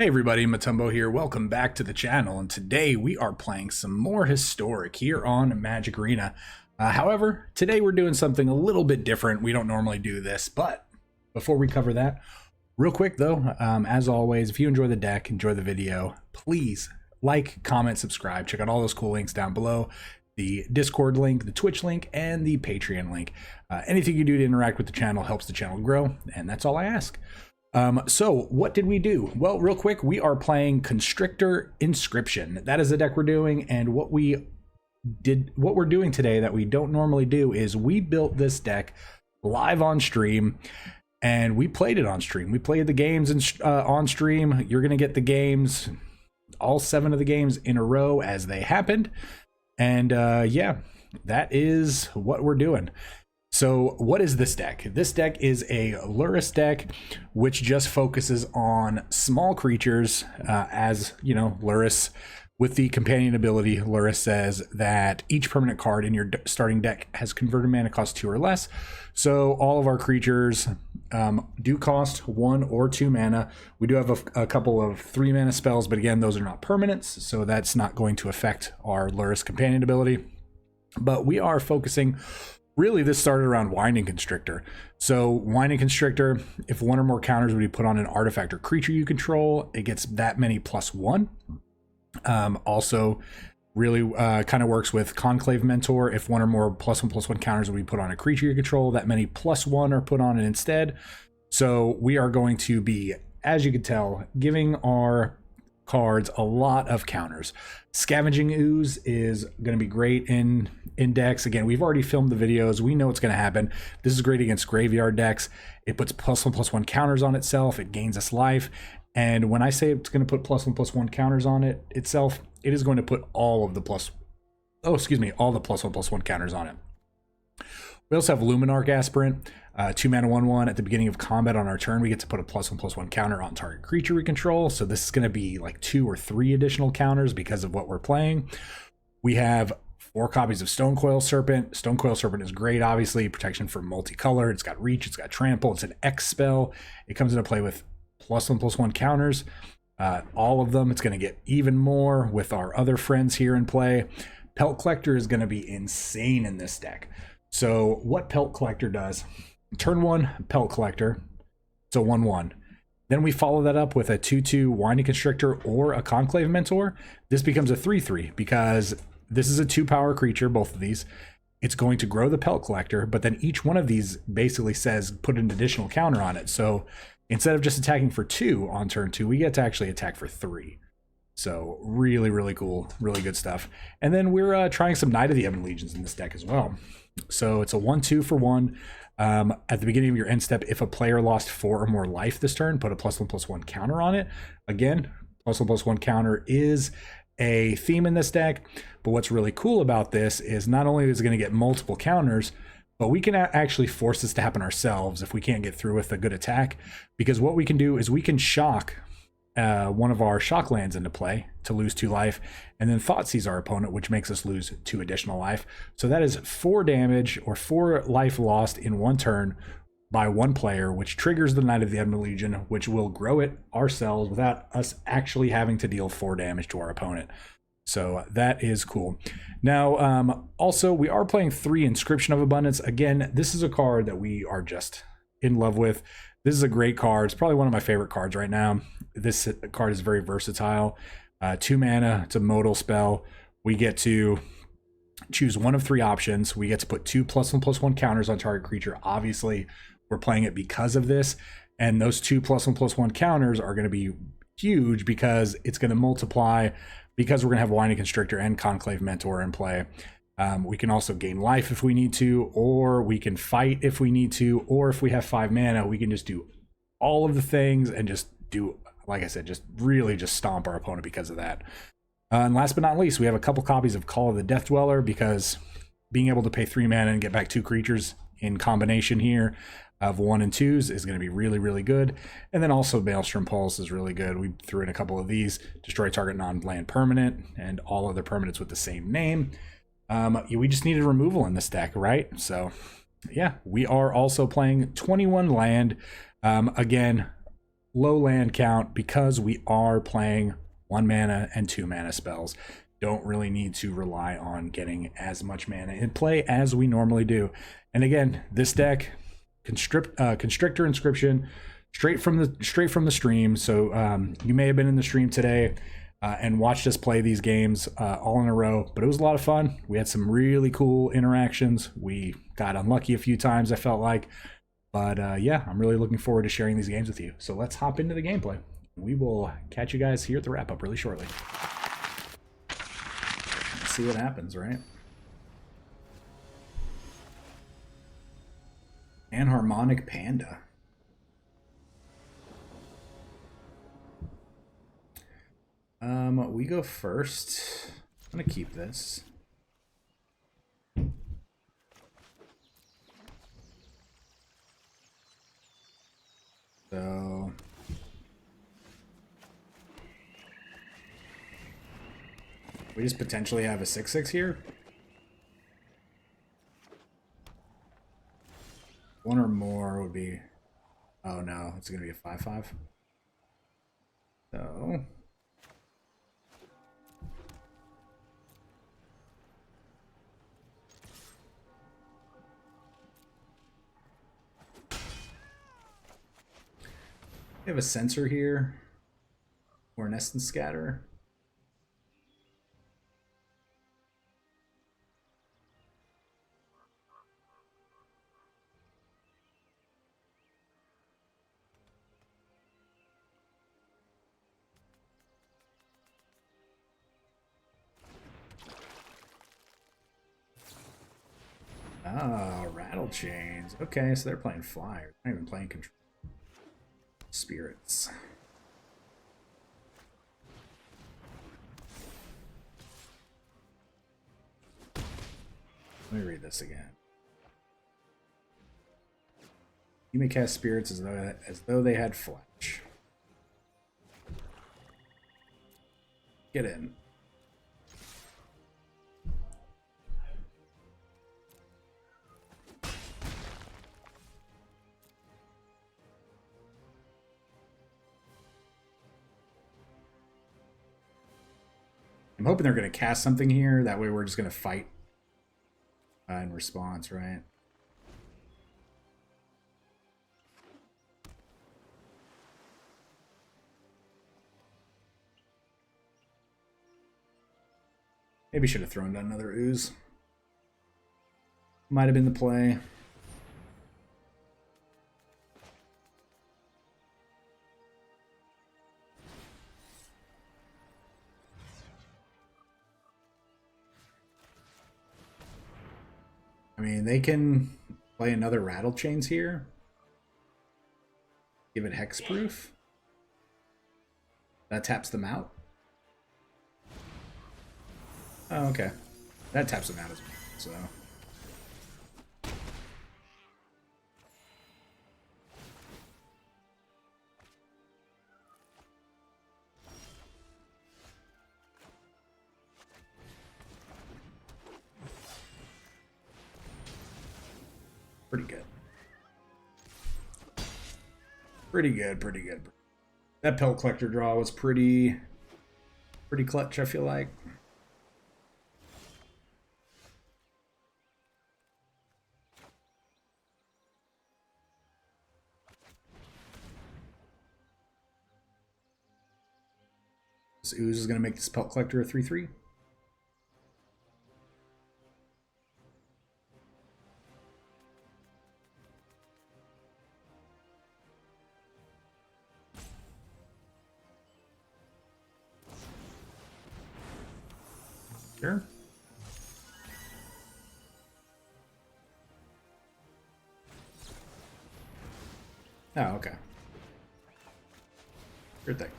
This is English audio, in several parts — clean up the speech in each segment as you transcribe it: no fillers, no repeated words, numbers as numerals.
Hey everybody, Matumbo here. Welcome back to the channel, and today we are playing some more Historic here on Magic Arena. However, today we're doing something a little bit different. We don't normally do this, but before we cover that, real quick though, as always, if you enjoy the deck, enjoy the video, please like, comment, subscribe. Check out all those cool links down below. The Discord link, the Twitch link, and the Patreon link. Anything you do to interact with the channel helps the channel grow, and that's all I ask. So what did we do? Well, real quick, we are playing Constrictor Inscription. That is the deck we're doing, and what we're doing today that we don't normally do is we built this deck live on stream, and we played it on stream. We played the games on stream. You're gonna get the games, all 7 of the games in a row as they happened, and yeah, that is what we're doing. So what is this deck? This deck is a Lurrus deck, which just focuses on small creatures. As you know, Lurrus, with the companion ability, Lurrus says that each permanent card in your starting deck has converted mana cost 2 or less. So all of our creatures do cost 1 or 2 mana. We do have a couple of 3 mana spells, but again, those are not permanents, so that's not going to affect our Lurrus companion ability. But we are focusing. Really, this started around Winding Constrictor. So Winding Constrictor, if 1 or more counters would be put on an artifact or creature you control, it gets that many +1. Also, really kind of works with Conclave Mentor. If 1 or more +1/+1 counters would be put on a creature you control, that many +1 are put on it instead. So we are going to be, as you can tell, giving our cards a lot of counters. Scavenging Ooze is going to be great in decks. Again, we've already filmed the videos. We know what's going to happen. This is great against graveyard decks. It puts +1/+1 counters on itself. It gains us life. And when I say it's going to put +1/+1 counters on it itself, it is going to put all the +1/+1 counters on it. We also have Luminarch Aspirant, 2 mana 1/1. At the beginning of combat on our turn, we get to put a +1/+1 counter on target creature we control. So this is going to be like 2 or 3 additional counters because of what we're playing. We have 4 copies of Stonecoil Serpent. Stonecoil Serpent is great, obviously. Protection for multicolor. It's got reach. It's got trample. It's an X spell. It comes into play with +1/+1 counters. All of them. It's going to get even more with our other friends here in play. Pelt Collector is going to be insane in this deck. So what Pelt Collector does, turn 1 Pelt Collector, it's a 1/1. Then we follow that up with a 2/2 Winding Constrictor or a Conclave Mentor. This becomes a 3/3 because this is a 2-power creature, both of these. It's going to grow the Pelt Collector, but then each one of these basically says put an additional counter on it. So instead of just attacking for 2 on turn 2, we get to actually attack for 3. So really, really cool, really good stuff. And then we're trying some Knight of the Ebon Legions in this deck as well. So it's a 1/2 for 1. At the beginning of your end step, if a player lost 4 or more life this turn, put a +1/+1 counter on it. Again, +1/+1 counter is a theme in this deck, but what's really cool about this is not only is it going to get multiple counters, but we can actually force this to happen ourselves if we can't get through with a good attack, because what we can do is we can shock one of our shock lands into play to lose 2 life, and then Thoughtseize our opponent, which makes us lose 2 additional life. So that is 4 damage or 4 life lost in 1 turn by 1 player, which triggers the Knight of the Ebon Legion, which will grow it ourselves without us actually having to deal 4 damage to our opponent. So that is cool. Now, also, we are playing 3 Inscription of Abundance. Again, this is a card that we are just in love with. This is a great card. It's probably one of my favorite cards right now. This card is very versatile. 2 mana, it's a modal spell. We get to choose 1 of 3 options. We get to put 2 +1/+1 counters on target creature. Obviously, we're playing it because of this. And those 2 +1/+1 counters are going to be huge because it's going to multiply, because we're going to have Winding Constrictor and Conclave Mentor in play. We can also gain life if we need to, or we can fight if we need to, or if we have 5 mana, we can just do all of the things and just do, like I said, just really just stomp our opponent because of that. And last but not least, we have a couple copies of Call of the Death Dweller, because being able to pay 3 mana and get back 2 creatures in combination here of 1 and 2s is going to be really, really good. And then also Maelstrom Pulse is really good. We threw in a couple of these: destroy target non-land permanent and all other permanents with the same name. We just needed removal in this deck, right? So yeah, we are also playing 21 land. Again, low land count because we are playing 1 mana and 2 mana spells. Don't really need to rely on getting as much mana in play as we normally do. And again, this deck, Constrictor Inscription, straight from the stream. So you may have been in the stream today and watched us play these games all in a row, but it was a lot of fun. We had some really cool interactions. We got unlucky a few times, I felt like. But yeah, I'm really looking forward to sharing these games with you. So let's hop into the gameplay. We will catch you guys here at the wrap-up really shortly. Let's see what happens, right? Anharmonic Panda. We go first. I'm gonna keep this. So we just potentially have a 6/6 here. One or more would be, oh no, it's gonna be a 5/5. So we have a sensor here, or an essence scatter. Ah, rattle chains. Okay, so they're playing flyers. They're not even playing control. Spirits. Let me read this again. You may cast spirits as though they had flesh. Get in. I'm hoping they're going to cast something here. That way we're just going to fight in response, right? Maybe should have thrown down another ooze. Might have been the play. I mean, they can play another rattle chains here. Give it hexproof. That taps them out. Oh, okay. That taps them out as well, so. Pretty good. Pretty good, pretty good. That Pelt Collector draw was pretty clutch, I feel like. This ooze is going to make this Pelt Collector a 3/3. Sure. Oh, okay. Good thing.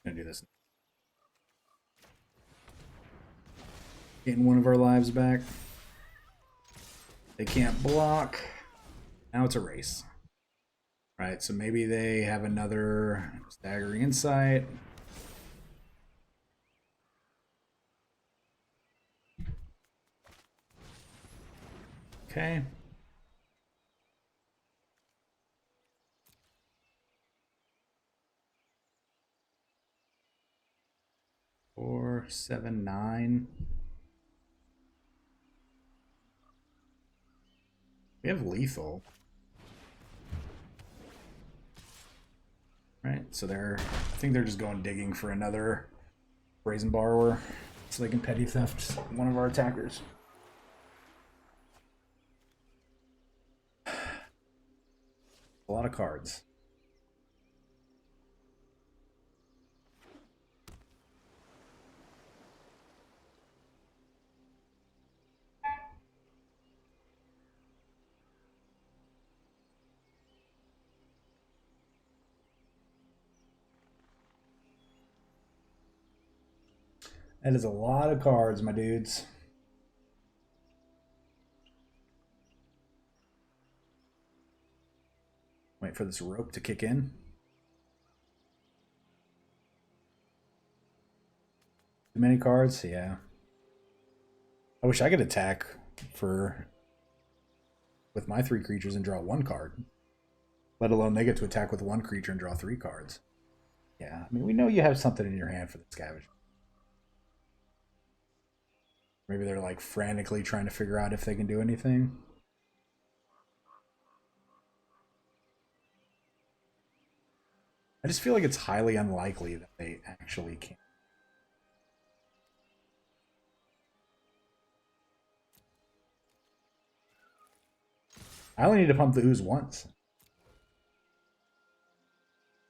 Gonna do this. Getting one of our lives back. They can't block. Now it's a race. Right, so maybe they have another staggering insight. Okay. Four, 7, 9. We have lethal. Right, so I think they're just going digging for another brazen borrower so they can petty theft one of our attackers. A lot of cards. That is a lot of cards, my dudes. Wait for this rope to kick in. Too many cards? Yeah. I wish I could attack with my 3 creatures and draw 1 card. Let alone they get to attack with 1 creature and draw 3 cards. Yeah, I mean, we know you have something in your hand for the scavenger. Maybe they're like frantically trying to figure out if they can do anything. I just feel like it's highly unlikely that they actually can. I only need to pump the ooze once.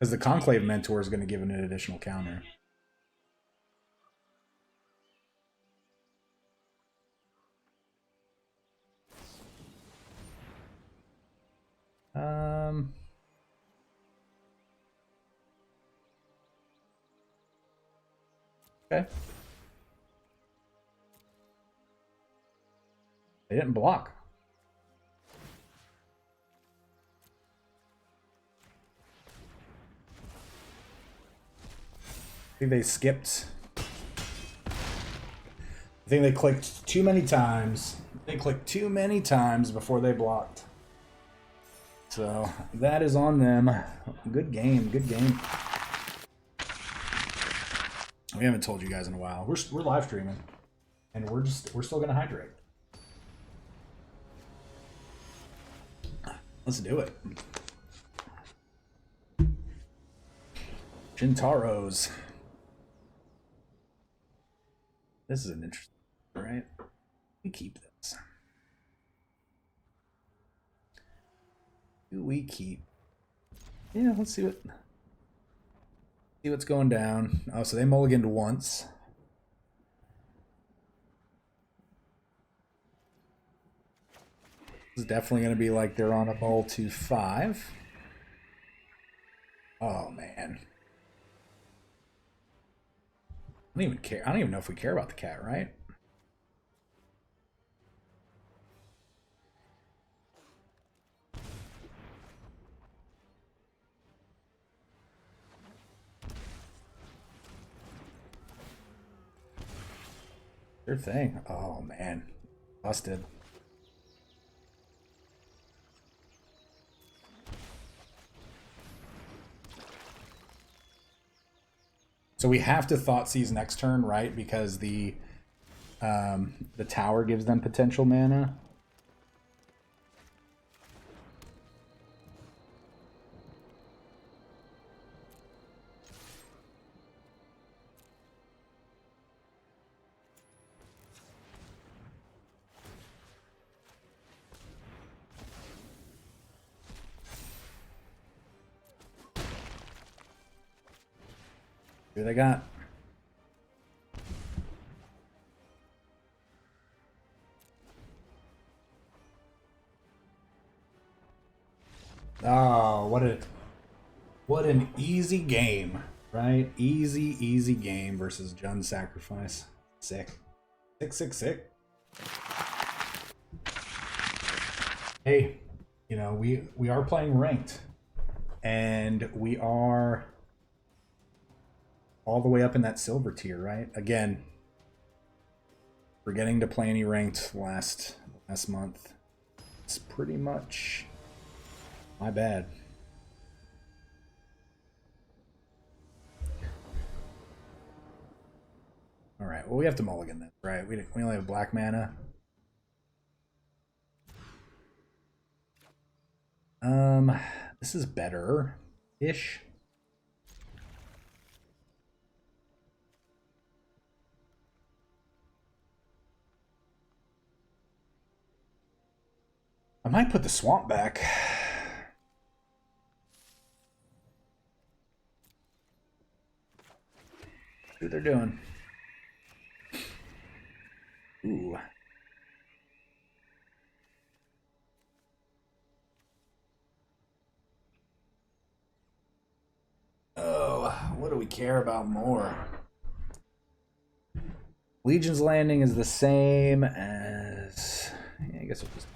Because the Conclave Mentor is going to give an additional counter. Okay. They didn't block. I think they skipped. I think they clicked too many times. They clicked too many times before they blocked. So that is on them. Good game, good game. We haven't told you guys in a while. We're live streaming, and we're still gonna hydrate. Let's do it. Shintaros. This is an interesting, right? We keep this. Do we keep? Yeah, let's see what's going down. Oh, so they mulliganed once. This is definitely going to be like they're on a ball to 5. Oh man. I don't even care. I don't even know if we care about the cat, right? Sure thing. Oh man. Busted. So we have to Thought Seize next turn, right? Because the tower gives them potential mana. Who they got? Oh, what an easy game, right? Easy game versus Jund Sacrifice. Sick. Sick. Hey, you know, we are playing ranked. And we are all the way up in that silver tier, right? Again, forgetting to play any ranked last month. It's pretty much my bad. All right, well, we have to mulligan this, right? We only have black mana. This is better-ish. I might put the swamp back. See what they're doing. Ooh. Oh, what do we care about more? Legion's Landing is the same as... Yeah, I guess we'll just...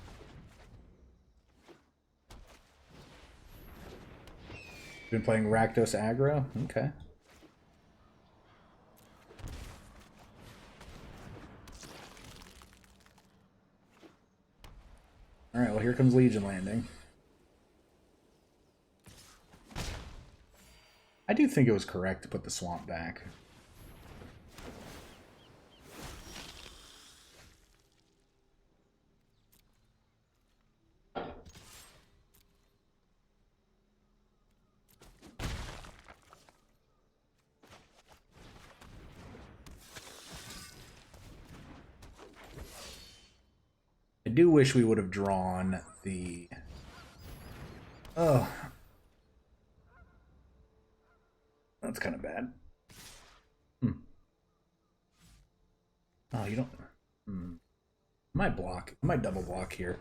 Been playing Rakdos aggro? Okay. Alright, well, here comes Legion Landing. I do think it was correct to put the swamp back. I do wish we would have drawn the... Oh. That's kind of bad. Oh, you don't... I might block. I might double block here.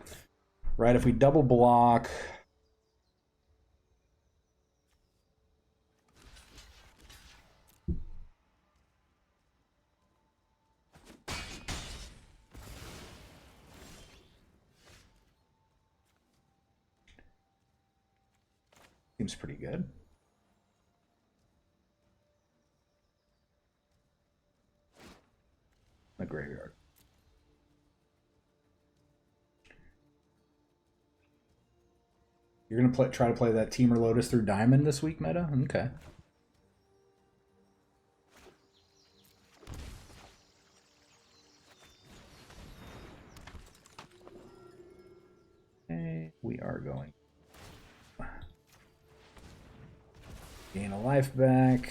Right, if we double block... Seems pretty good. The graveyard. You're gonna try to play that Teamer Lotus through Diamond this week, meta? Okay. Okay, we are going. Gain a life back.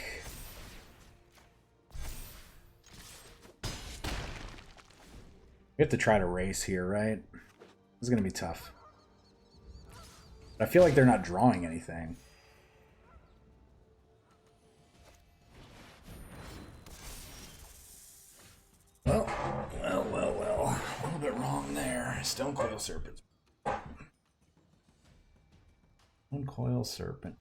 We have to try to race here, right? This is going to be tough. I feel like they're not drawing anything. Well. A little bit wrong there. Stonecoil Serpent. Stonecoil Serpent.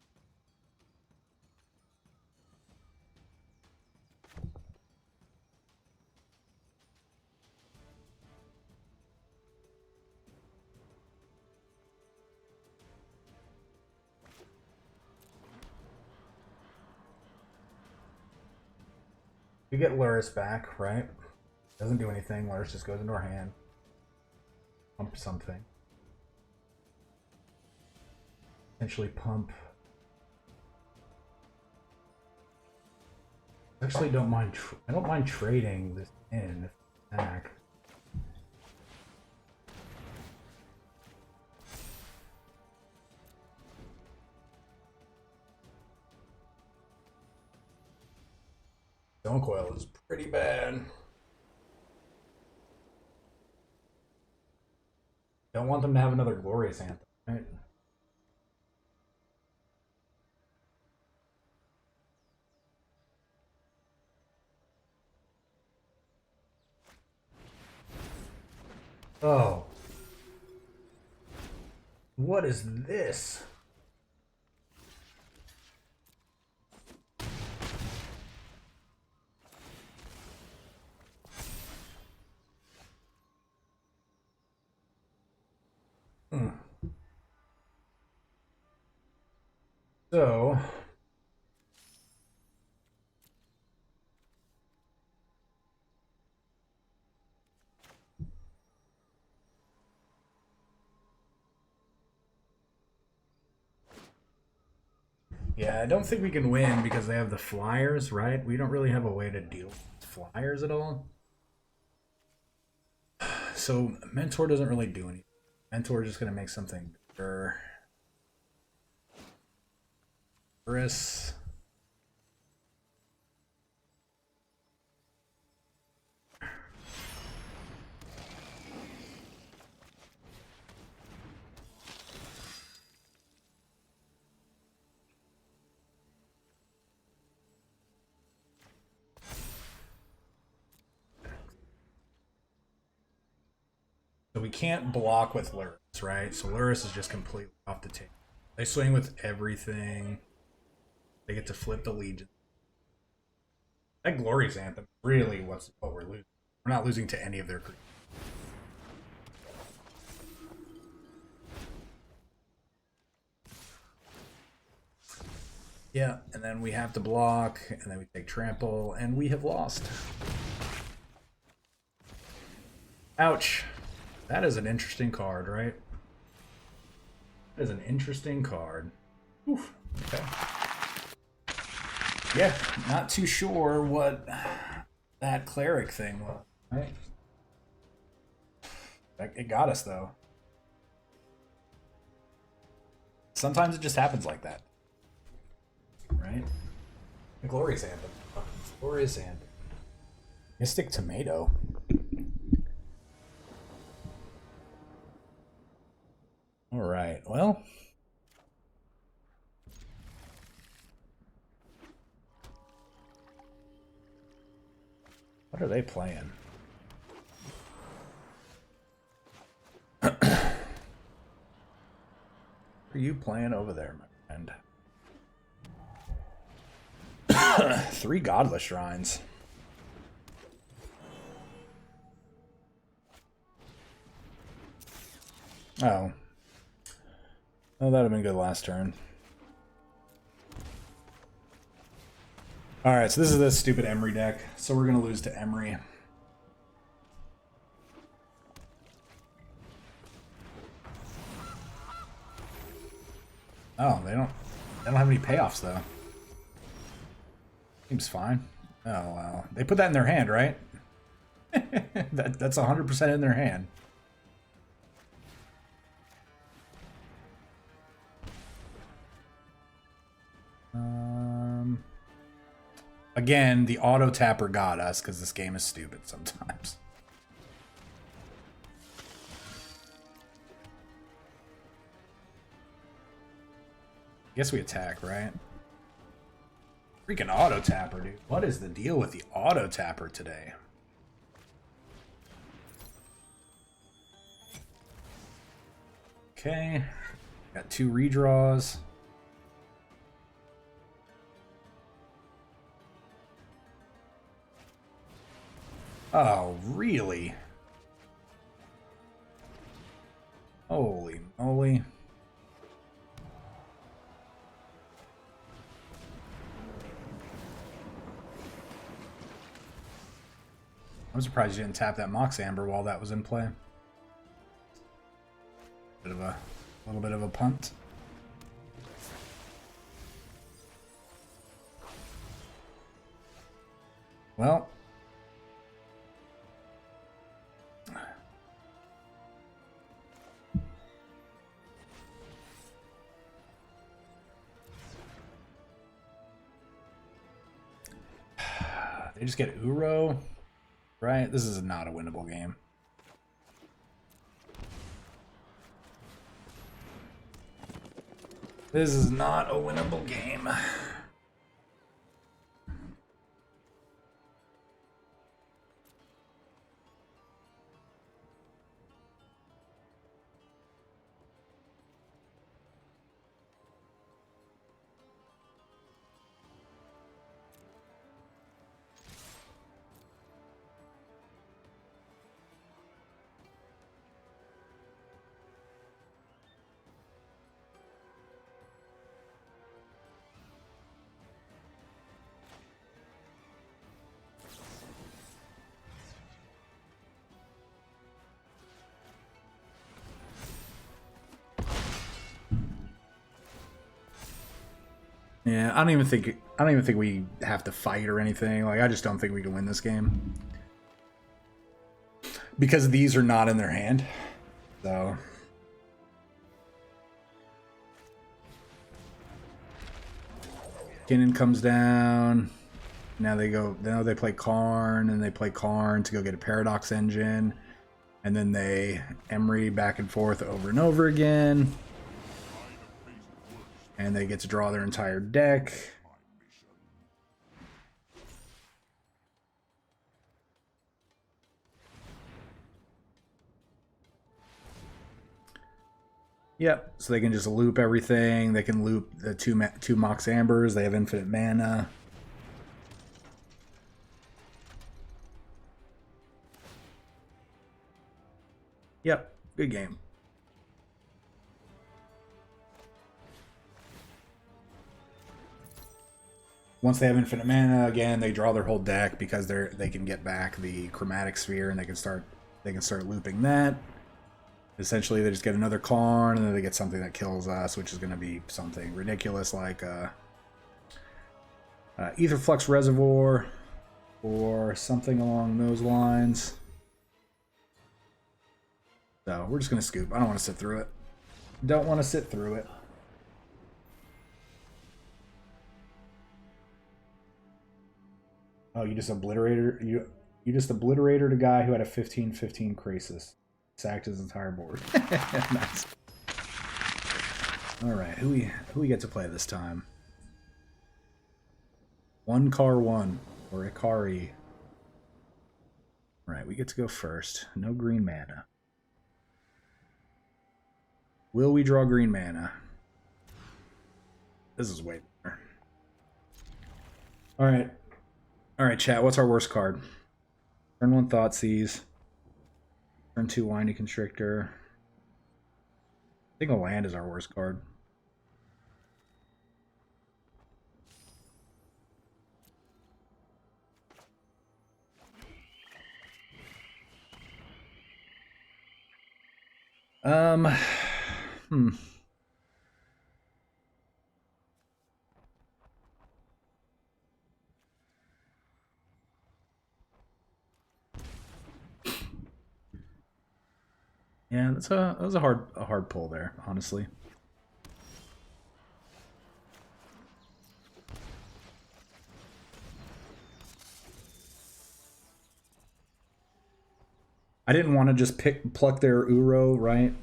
We get Lurrus back, right? Doesn't do anything. Lurrus just goes into our hand. Pump something. Potentially pump. Actually, don't mind. I don't mind trading this in if it's back. Stonecoil is pretty bad. Don't want them to have another Glorious Anthem, right? Oh. What is this? So yeah, I don't think we can win because they have the flyers, right? We don't really have a way to deal with flyers at all. So Mentor doesn't really do anything. Mentor is just going to make something bigger. Lurrus. So we can't block with Lurrus, right? So Lurrus is just completely off the table. They swing with everything. They get to flip the Legion. That Glorious Anthem really what we're losing. We're not losing to any of their creatures. Yeah, and then we have to block, and then we take trample, and we have lost. Ouch. That is an interesting card, right? That is an interesting card. Oof. Okay. Yeah, not too sure what that cleric thing was, right? It got us, though. Sometimes it just happens like that. Right? Glorious Anthem. Glorious Anthem. Mystic Tomato. Alright, well. What are they playing? What are you playing over there, my friend? 3 Godless Shrines. Oh. Oh, that would have been good last turn. Alright, so this is the stupid Emery deck. So we're going to lose to Emery. Oh, they don't have any payoffs, though. Seems fine. Oh, wow. They put that in their hand, right? That's 100% in their hand. Again, the auto tapper got us because this game is stupid sometimes. Guess we attack, right? Freaking auto tapper, dude. What is the deal with the auto tapper today? Okay. Got 2 redraws. Oh, really? Holy moly. I'm surprised you didn't tap that Mox Amber while that was in play. Little bit of a punt. Well, they just get Uro, right? This is not a winnable game. This is not a winnable game. Yeah, I don't even think we have to fight or anything. Like, I just don't think we can win this game. Because these are not in their hand. So Kinnan comes down. Now they play Karn, and they play Karn to go get a Paradox Engine. And then they Emery back and forth over and over again. And they get to draw their entire deck. Yep, so they can just loop everything. They can loop the two Mox Ambers. They have infinite mana. Yep, good game. Once they have infinite mana, again, they draw their whole deck because they can get back the Chromatic Sphere, and they can start looping that. Essentially, they just get another Karn, and then they get something that kills us, which is going to be something ridiculous like Aetherflux Reservoir or something along those lines. So we're just going to scoop. I don't want to sit through it. Don't want to sit through it. Oh, you just obliterated a guy who had a 15/15 Krasis. Sacked his entire board. Nice. All right, who we get to play this time? 1-1 or Ikari. All right, we get to go first. No green mana. Will we draw green mana? This is way better. All right, chat. What's our worst card? Turn 1 Thoughtseize. Turn 2 Winding Constrictor. I think a land is our worst card. Yeah, that was a hard pull there, honestly. I didn't want to just pluck their Uro, right?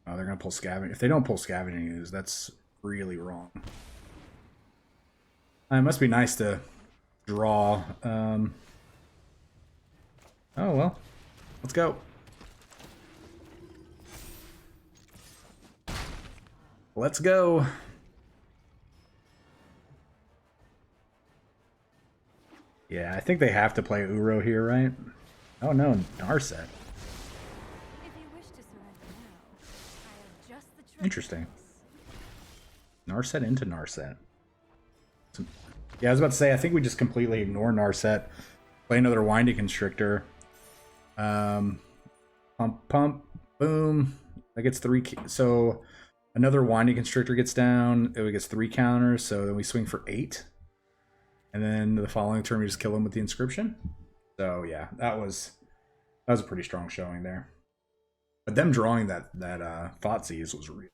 Oh, they're gonna pull Scavenging. If they don't pull Scavenging Ooze, that's really wrong. It must be nice to draw. Oh well, let's go. Let's go. Yeah, I think they have to play Uro here, right? Oh no, Narset. Interesting. Narset into Narset. Yeah, I was about to say, I think we just completely ignore Narset. Play another Winding Constrictor. Pump, boom. That gets 3. So another Winding Constrictor gets down. It gets 3 counters, so then we swing for 8. And then the following turn, we just kill him with the Inscription. So yeah, that was a pretty strong showing there. But them drawing that Thoughtseize was real.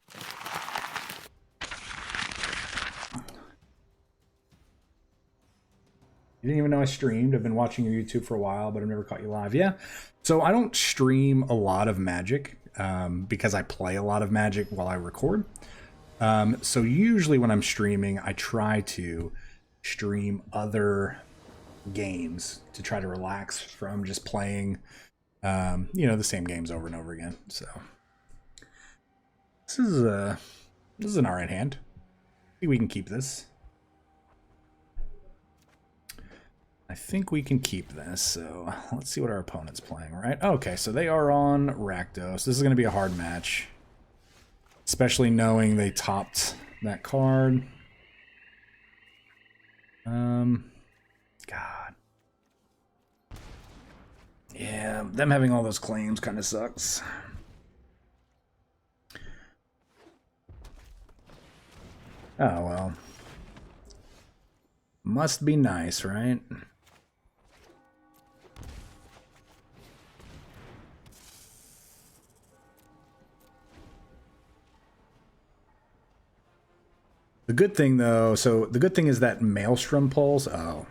You didn't even know I streamed. I've been watching your YouTube for a while, but I've never caught you live. Yeah. So I don't stream a lot of Magic because I play a lot of Magic while I record. So usually when I'm streaming, I try to stream other games to try to relax from just playing the same games over and over again. So this is an alright hand. I think we can keep this. I think we can keep this. So let's see what our opponent's playing, right? Okay, so they are on Rakdos. This is going to be a hard match, especially knowing they topped that card. God. Yeah, them having all those claims kind of sucks. Oh, well. Must be nice, right? The good thing, though, so the good thing is that Maelstrom Pulse. Oh.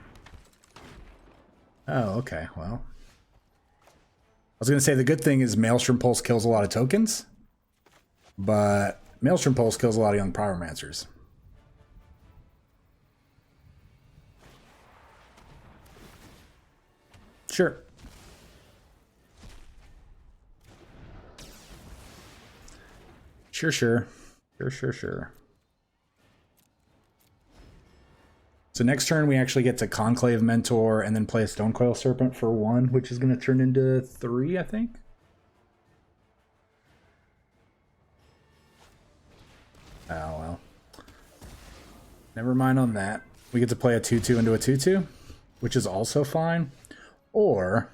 Oh, okay, well. I was going to say the good thing is Maelstrom Pulse kills a lot of tokens, but Maelstrom Pulse kills a lot of young Pyromancers. Sure. Sure. So next turn we actually get to Conclave Mentor and then play a Stonecoil Serpent for 1, which is going to turn into 3, I think. Oh, well. Never mind on that. We get to play a 2-2 into a 2-2, which is also fine. Or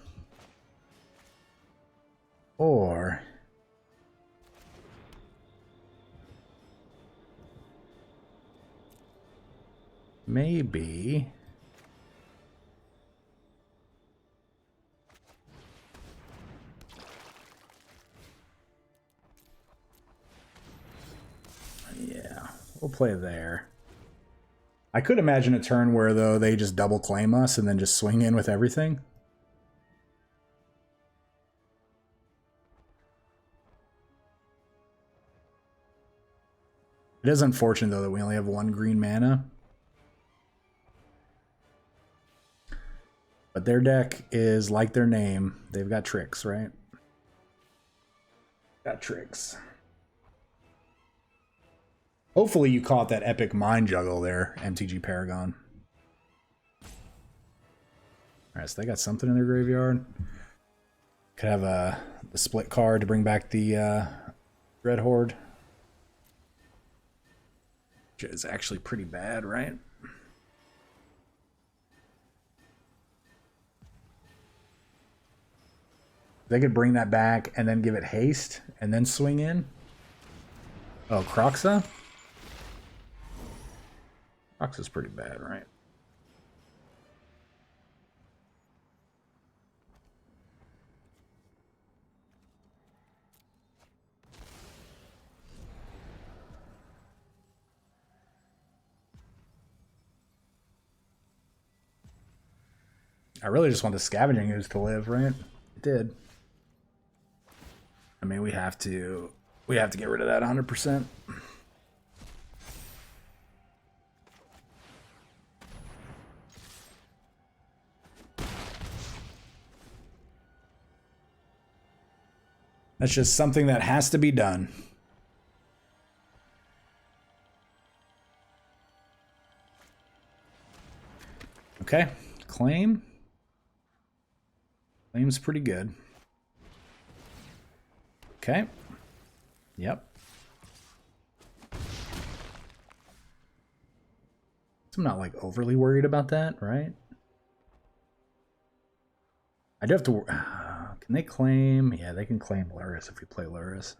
maybe yeah, we'll play there. I could imagine a turn where, though, they just double claim us and then just swing in with everything. It is unfortunate, though, that we only have 1 green mana. But their deck is like their name. They've got tricks, right? Got tricks. Hopefully you caught that epic mind juggle there, MTG Paragon. Alright, so they got something in their graveyard. Could have the split card to bring back the Red Horde. Which is actually pretty bad, right? They could bring that back and then give it haste and then swing in. Oh, Croxa? Croxa's pretty bad, right? I really just want the Scavenging Ooze to live, right? It did. I mean, we have to get rid of that 100%. That's just something that has to be done. Okay, claim. Claim's pretty good. Okay. Yep. I'm not like overly worried about that, right? I do have to. Can they claim? Yeah, they can claim Lurrus if we play Lurrus.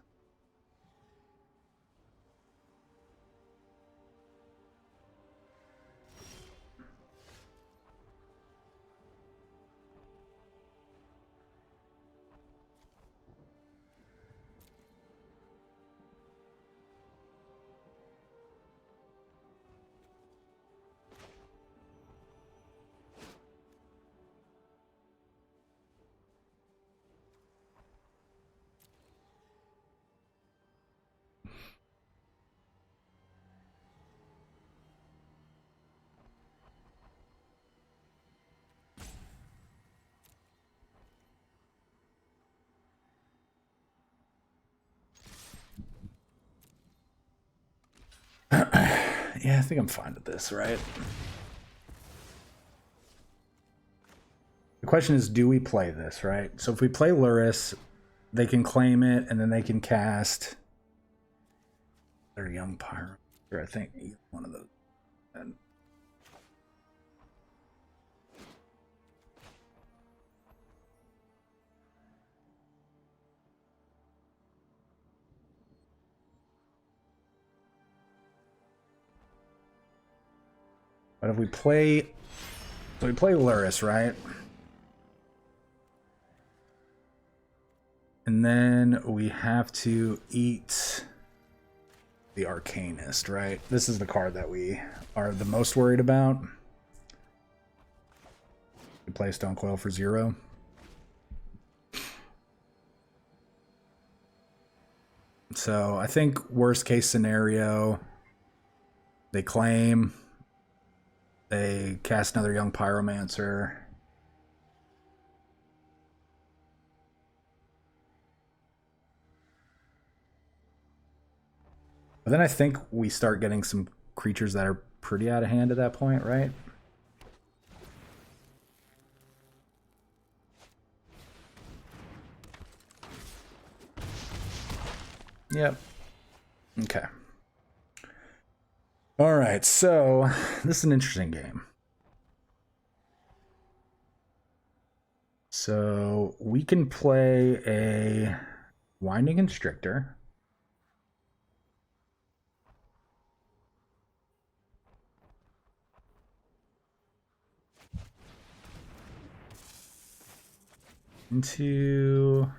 Yeah, I think I'm fine with this, right? The question is, do we play this, right? So if we play Lurrus, they can claim it, and then they can cast their Young Pyro. Or I think either one of those. And But if we play... So we play Lurrus, right? And then we have to eat the Arcanist, right? This is the card that we are the most worried about. We play Stone Coil for 0. So I think worst case scenario, they claim, they cast another Young Pyromancer. But then I think we start getting some creatures that are pretty out of hand at that point, right? Yep. Okay. All right, so this is an interesting game. So we can play a Winding Constrictor. Into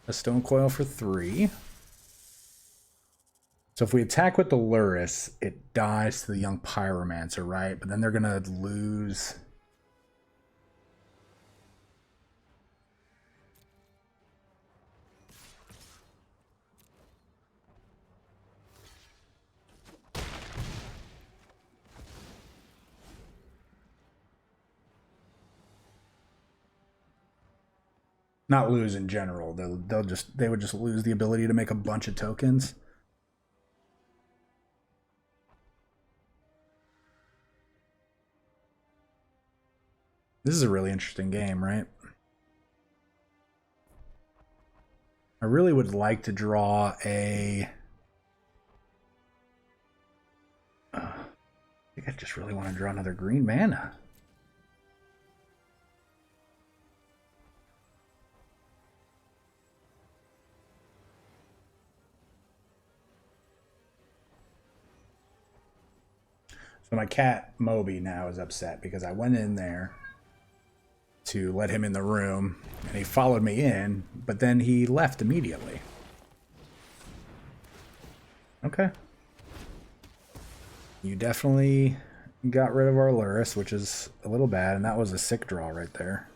a Stone Coil for 3. So if we attack with the Lurrus, it dies to the Young Pyromancer, right? But then they're going to lose... Not lose in general. They would just lose the ability to make a bunch of tokens. This is a really interesting game, right? I really would like to draw a... I think I just really want to draw another green mana. So my cat, Moby, now is upset because I went in there to let him in the room, and he followed me in, but then he left immediately. Okay. You definitely got rid of our Lurrus, which is a little bad, and that was a sick draw right there.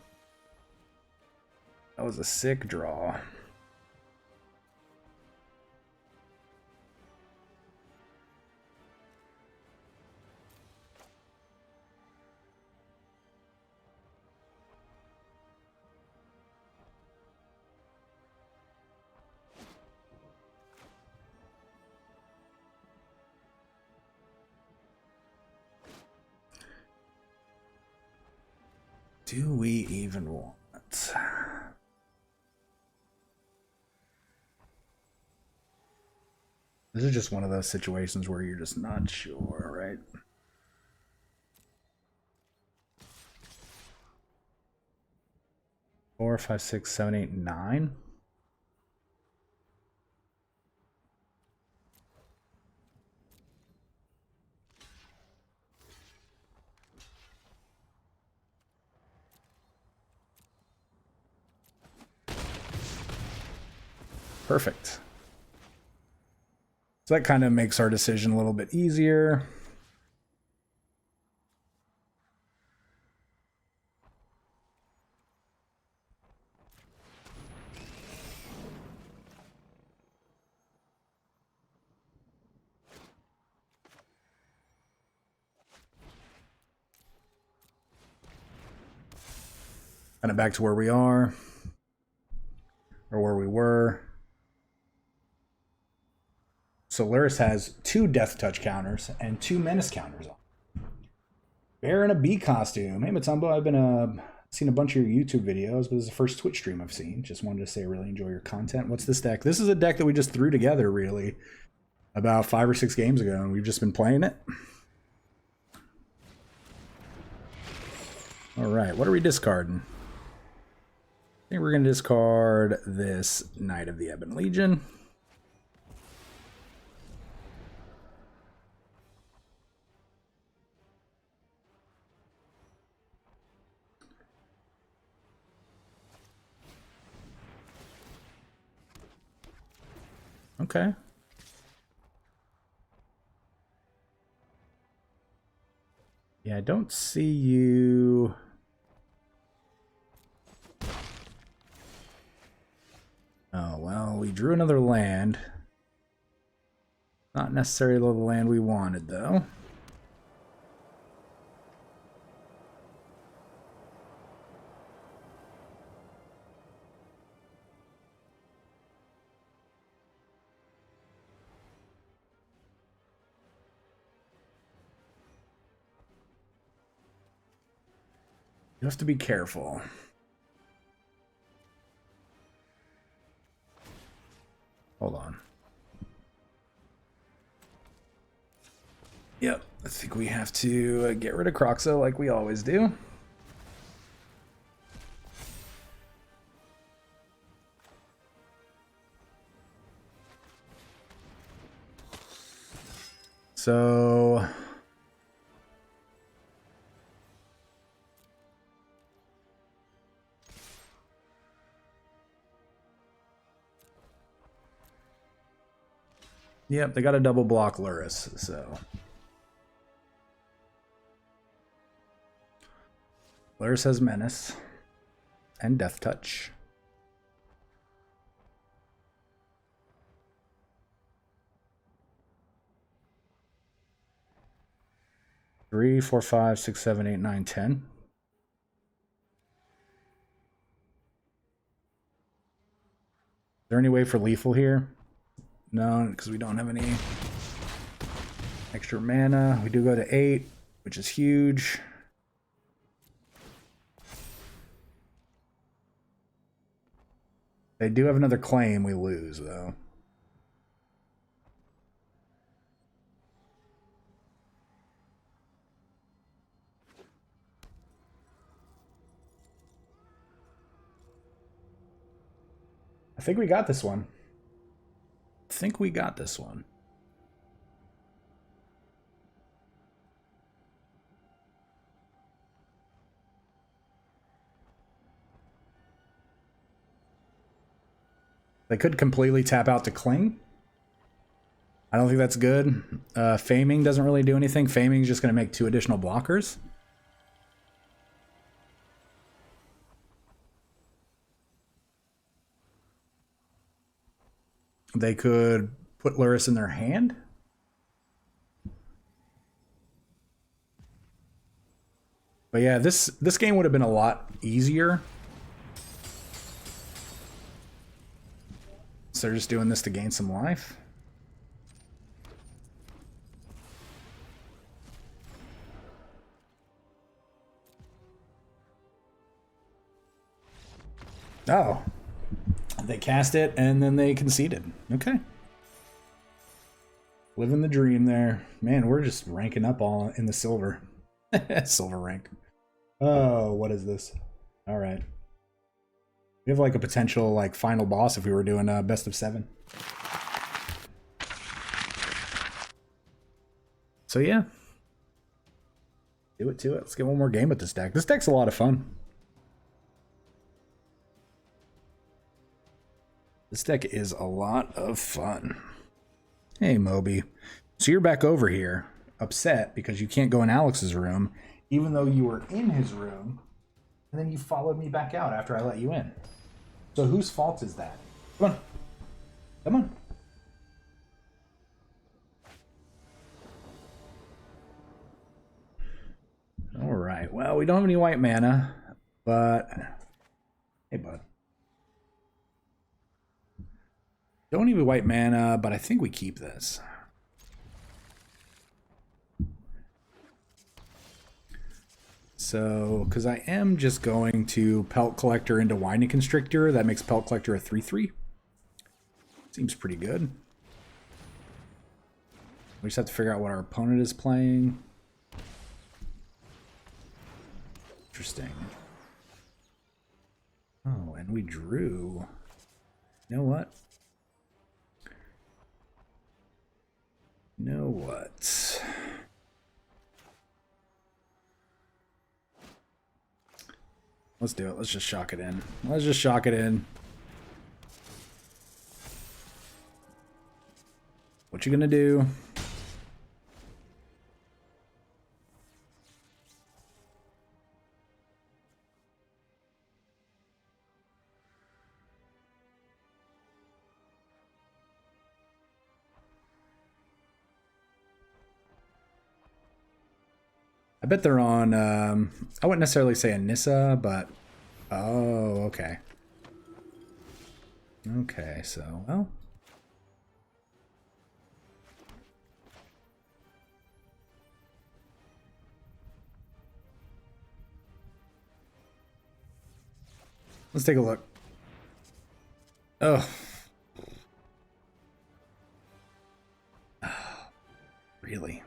That was a sick draw. Do we even want... This is just one of those situations where you're just not sure, right? Four, 5, 6, 7, 8, 9. Perfect. So that kind of makes our decision a little bit easier. Kind of back to where we are, or where we were. So Lurrus has 2 Death Touch counters and 2 Menace counters on. Bear in a bee costume. Hey, Matsambo, I've been seen a bunch of your YouTube videos, but this is the first Twitch stream I've seen. Just wanted to say I really enjoy your content. What's this deck? This is a deck that we just threw together, really, about 5 or 6 games ago, and we've just been playing it. All right, what are we discarding? I think we're going to discard this Knight of the Ebon Legion. Okay. Yeah, I don't see you. Oh, well, we drew another land. Not necessarily the land we wanted, though. You have to be careful. Hold on. Yep, I think we have to get rid of Croxo like we always do. So... Yep, they got a double block Lurrus, so... Lurrus has Menace. And Death Touch. Three, 4, 5, 6, 7, 8, 9, 10. Is there any way for lethal here? No, because we don't have any extra mana. We do go to 8, which is huge. They do have another claim we lose, though. I think we got this one. I think we got this one. They could completely tap out to Cling. I don't think that's good. Faming doesn't really do anything. Faming is just going to make 2 additional blockers. They could put Lurrus in their hand. But yeah, this game would have been a lot easier. So they're just doing this to gain some life. Oh. They cast it and then they conceded. Okay. Living the dream there. Man, we're just ranking up all in the silver. Silver rank. Oh, what is this? All right. We have like a potential like final boss if we were doing a best of 7. So yeah. Do it to it. Let's get one more game with this deck. This deck's a lot of fun. This deck is a lot of fun. Hey, Moby. So you're back over here, upset because you can't go in Alex's room, even though you were in his room, and then you followed me back out after I let you in. So whose fault is that? Come on. Come on. All right. Well, we don't have any white mana, but... Hey, bud. Don't need white mana, but I think we keep this. So, because I am just going to Pelt Collector into Winding Constrictor. That makes Pelt Collector a 3/3. Seems pretty good. We just have to figure out what our opponent is playing. Interesting. Oh, and we drew. You know what? You know what? Let's do it. Let's just shock it in. Let's just shock it in. you gonna do? I bet they're on, I wouldn't necessarily say a Nissa, but, oh, okay. Okay, so, well. Let's take a look. Oh. Really?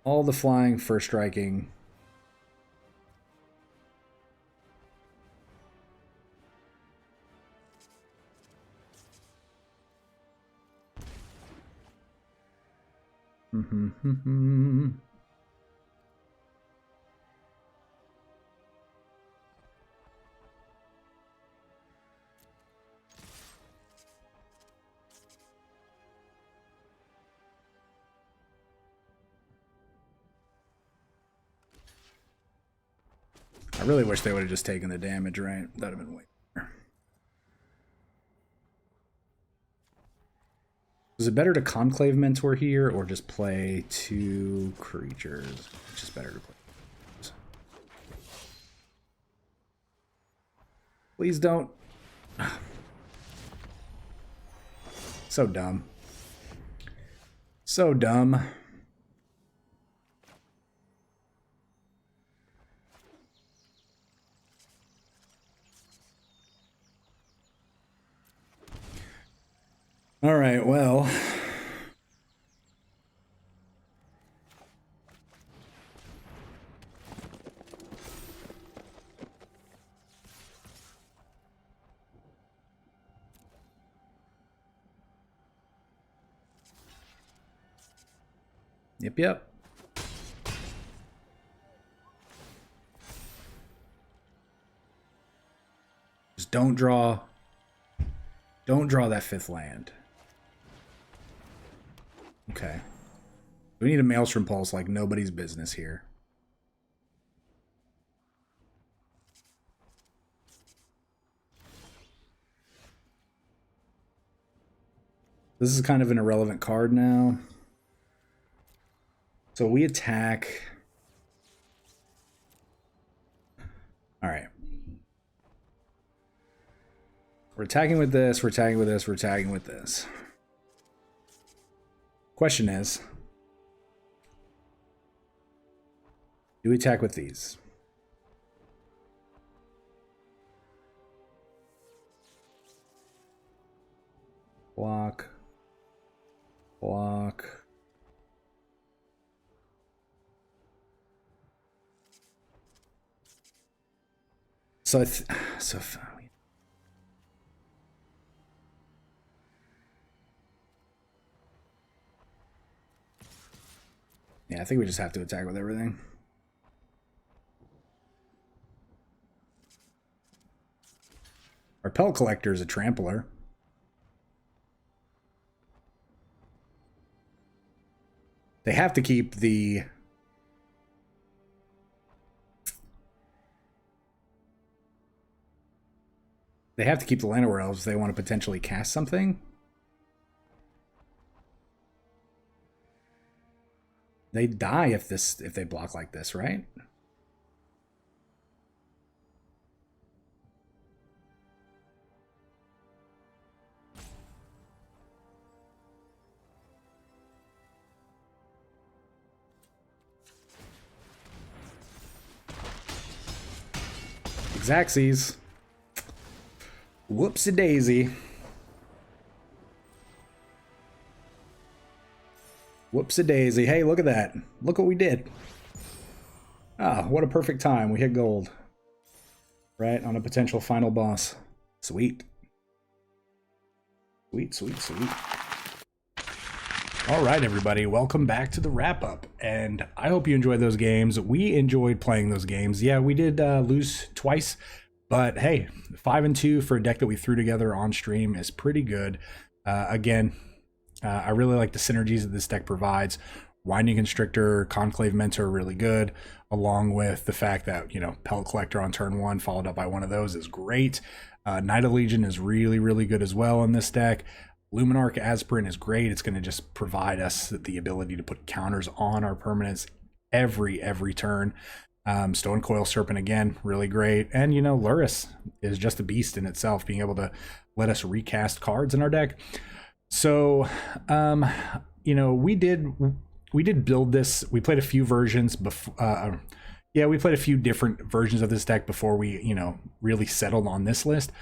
All the flying for striking. I really wish they would have just taken the damage, right? That would have been way better. Was it better to Conclave Mentor here or just play 2 creatures? It's just better to play. Please don't. So dumb. So dumb. All right, well. Yep. Just don't draw that 5th land. Okay. We need a Maelstrom Pulse like nobody's business here. This is kind of an irrelevant card now. So we attack. All right. We're attacking with this, we're attacking with this, we're attacking with this. Question is, do we attack with these? Block. Block. So yeah, I think we just have to attack with everything. Our Pelt Collector is a trampler. They have to keep the... They have to keep the Llanowar Elves if they want to potentially cast something. They die if they block like this, right? Xaxes. Whoopsie-daisy. Whoopsie-daisy. Hey, look at that. Look what we did. Ah, what a perfect time. We hit gold. Right, on a potential final boss. Sweet. Sweet, sweet, sweet. All right, everybody. Welcome back to the wrap-up. And I hope you enjoyed those games. We enjoyed playing those games. Yeah, we did lose twice. But hey, 5-2 for a deck that we threw together on stream is pretty good. Again, I really like the synergies that this deck provides. Winding Constrictor, Conclave Mentor are really good, along with the fact that, you know, Pellet Collector on turn 1 followed up by one of those is great. Knight of Legion is really, really good as well in this deck. Luminarch Aspirant is great. It's going to just provide us the ability to put counters on our permanents every turn. Stone Coil Serpent, again, really great. And, you know, Lurrus is just a beast in itself, being able to let us recast cards in our deck. So, you know, we did build this. We played a few versions before. Yeah, we played a few different versions of this deck before we, you know, really settled on this list.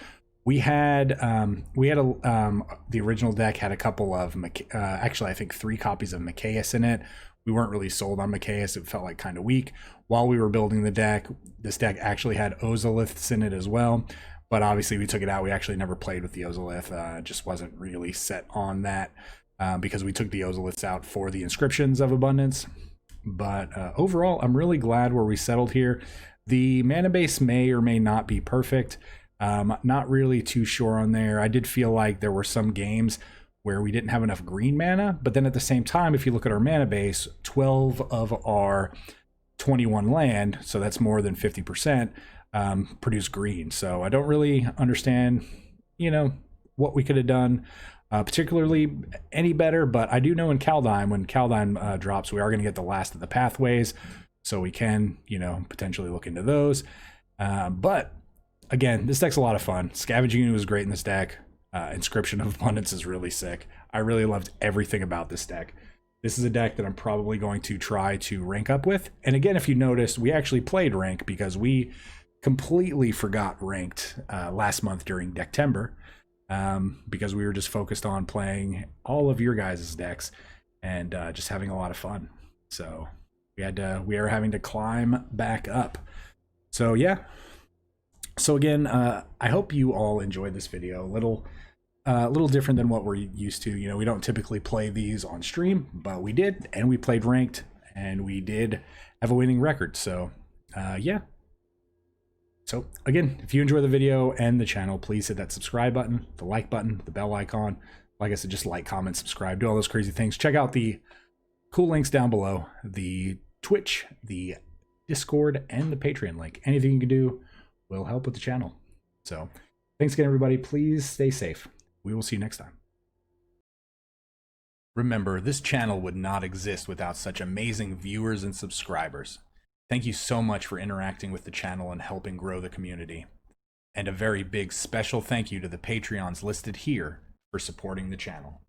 We had the original deck had a couple of actually I think 3 copies of Machias in it. We weren't really sold on Machias. It felt like kind of weak. While we were building the deck, this deck actually had Ozoliths in it as well. But obviously we took it out. We actually never played with the Ozolith. Just wasn't really set on that because we took the Ozoliths out for the Inscriptions of Abundance. But overall, I'm really glad where we settled here. The mana base may or may not be perfect. Not really too sure on there. I did feel like there were some games where we didn't have enough green mana, but then at the same time, if you look at our mana base, 12 of our 21 land, so that's more than 50%, produce green. So I don't really understand, you know, what we could have done particularly any better, but I do know in Kaldheim, when Kaldheim drops, we are going to get the last of the pathways, so we can, you know, potentially look into those. But again, this deck's a lot of fun. Scavenging was great in this deck. Inscription of Abundance is really sick. I really loved everything about this deck. This is a deck that I'm probably going to try to rank up with. And again, if you noticed, we actually played rank because we completely forgot ranked last month during Decktember because we were just focused on playing all of your guys' decks and just having a lot of fun. So we are having to climb back up. So yeah. So again, I hope you all enjoyed this video. A little different than what we're used to. You know, we don't typically play these on stream, but we did, and we played ranked, and we did have a winning record. So yeah. So again, if you enjoy the video and the channel, please hit that subscribe button, the like button, the bell icon. Like I said, just like, comment, subscribe, do all those crazy things. Check out the cool links down below, the Twitch, the Discord, and the Patreon link. Anything you can do will help with the channel. So thanks again, everybody. Please stay safe. We will see you next time. Remember, this channel would not exist without such amazing viewers and subscribers. Thank you so much for interacting with the channel and helping grow the community. And a very big special thank you to the Patreons listed here for supporting the channel.